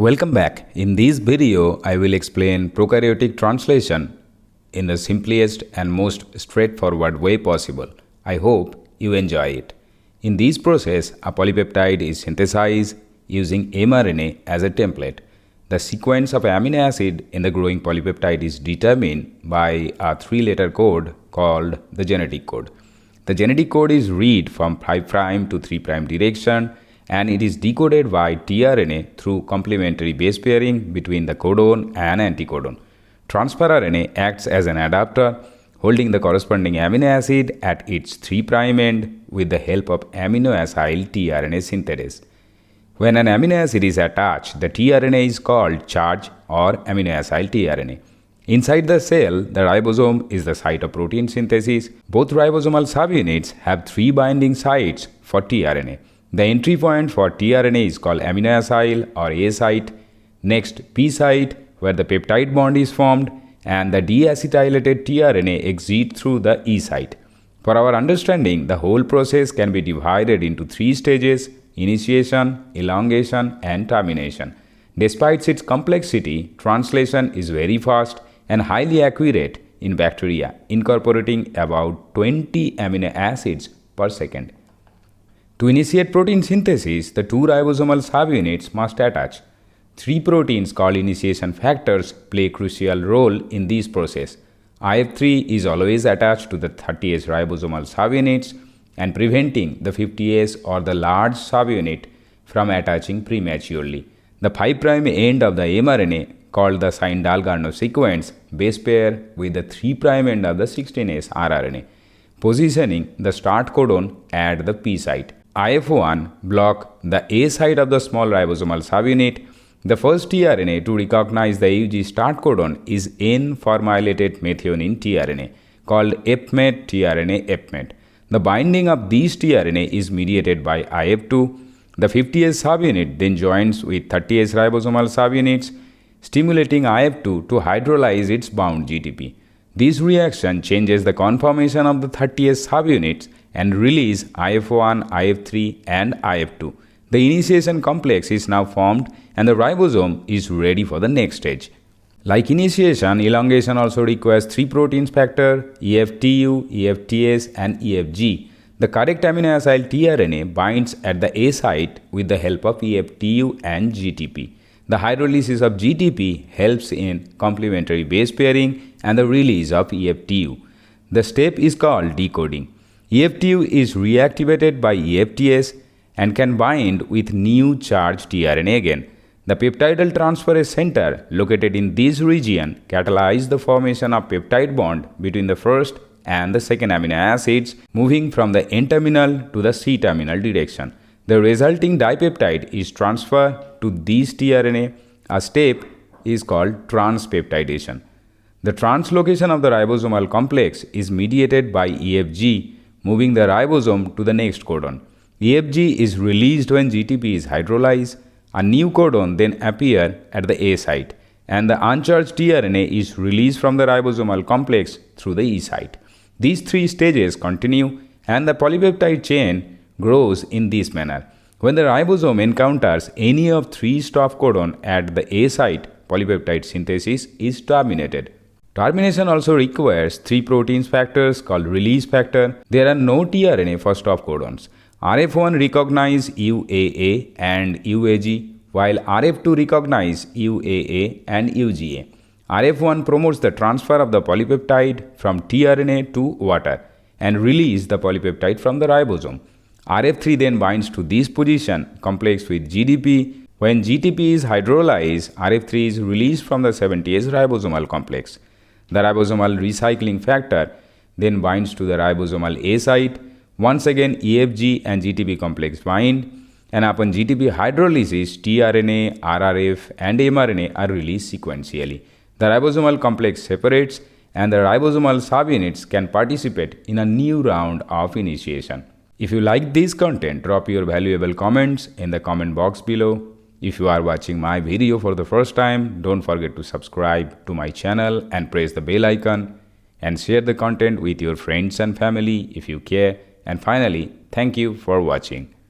Welcome back. In this video, I will explain prokaryotic translation in the simplest and most straightforward way possible. I hope you enjoy it. In this process, a polypeptide is synthesized using mRNA as a template. The sequence of amino acid in the growing polypeptide is determined by a three-letter code called the genetic code. The genetic code is read from 5' to 3' direction, and it is decoded by tRNA through complementary base pairing between the codon and anticodon. Transfer RNA acts as an adapter, holding the corresponding amino acid at its 3' end with the help of amino-acyl tRNA synthetase. When an amino acid is attached, the tRNA is called charge or amino-acyl tRNA. Inside the cell, the ribosome is the site of protein synthesis. Both ribosomal subunits have 3 binding sites for tRNA. The entry point for tRNA is called amino-acyl or A site, next P site where the peptide bond is formed, and the deacetylated tRNA exits through the E site. For our understanding, the whole process can be divided into 3 stages: initiation, elongation, and termination. Despite its complexity, translation is very fast and highly accurate in bacteria, incorporating about 20 amino acids per second. To initiate protein synthesis, the 2 ribosomal subunits must attach. 3 proteins called initiation factors play a crucial role in this process. IF3 is always attached to the 30S ribosomal subunits and preventing the 50S or the large subunit from attaching prematurely. The 5' end of the mRNA, called the Shine-Dalgarno sequence, base pair with the 3' end of the 16S rRNA, positioning the start codon at the P site. IF1 block the A site of the small ribosomal subunit. The first tRNA to recognize the AUG start codon is N-formylated methionine tRNA, called fMet-tRNAfMet. The binding of these tRNA is mediated by IF2. The 50S subunit then joins with 30S ribosomal subunits, stimulating IF2 to hydrolyze its bound GTP. This reaction changes the conformation of the 30S subunits and release IF1, IF3, and IF2. The initiation complex is now formed and the ribosome is ready for the next stage. Like initiation, elongation also requires 3 proteins factor: EFTU, EFTS, and EFG. The correct amino-acyl tRNA binds at the A site with the help of EFTU and GTP. The hydrolysis of GTP helps in complementary base pairing and the release of EFTU. The step is called decoding. EFTU is reactivated by EFTS and can bind with new charged tRNA again. The peptidal transferase center located in this region catalyzes the formation of peptide bond between the first and the second amino acids, moving from the N-terminal to the C-terminal direction. The resulting dipeptide is transferred to this tRNA. A step is called transpeptidation. The translocation of the ribosomal complex is mediated by EFG, moving the ribosome to the next codon. EFG is released when GTP is hydrolyzed. A new codon then appears at the A site, and the uncharged tRNA is released from the ribosomal complex through the E site. These 3 stages continue, and the polypeptide chain grows in this manner. When the ribosome encounters any of 3 stop codon at the A site, polypeptide synthesis is terminated. Termination also requires 3 proteins factors called release factor. There are no tRNA for stop codons. RF1 recognize UAA and UAG, while RF2 recognize UAA and UGA. RF1 promotes the transfer of the polypeptide from tRNA to water and release the polypeptide from the ribosome. RF3 then binds to this position complex with GDP. When GTP is hydrolyzed, RF3 is released from the 70S ribosomal complex. The ribosomal recycling factor then binds to the ribosomal A site. Once again, EFG and GTP complex bind, and upon GTP hydrolysis, tRNA, RRF, and mRNA are released sequentially. The ribosomal complex separates, and the ribosomal subunits can participate in a new round of initiation. If you like this content, drop your valuable comments in the comment box below. If you are watching my video for the first time, don't forget to subscribe to my channel and press the bell icon, and share the content with your friends and family if you care. And finally, thank you for watching.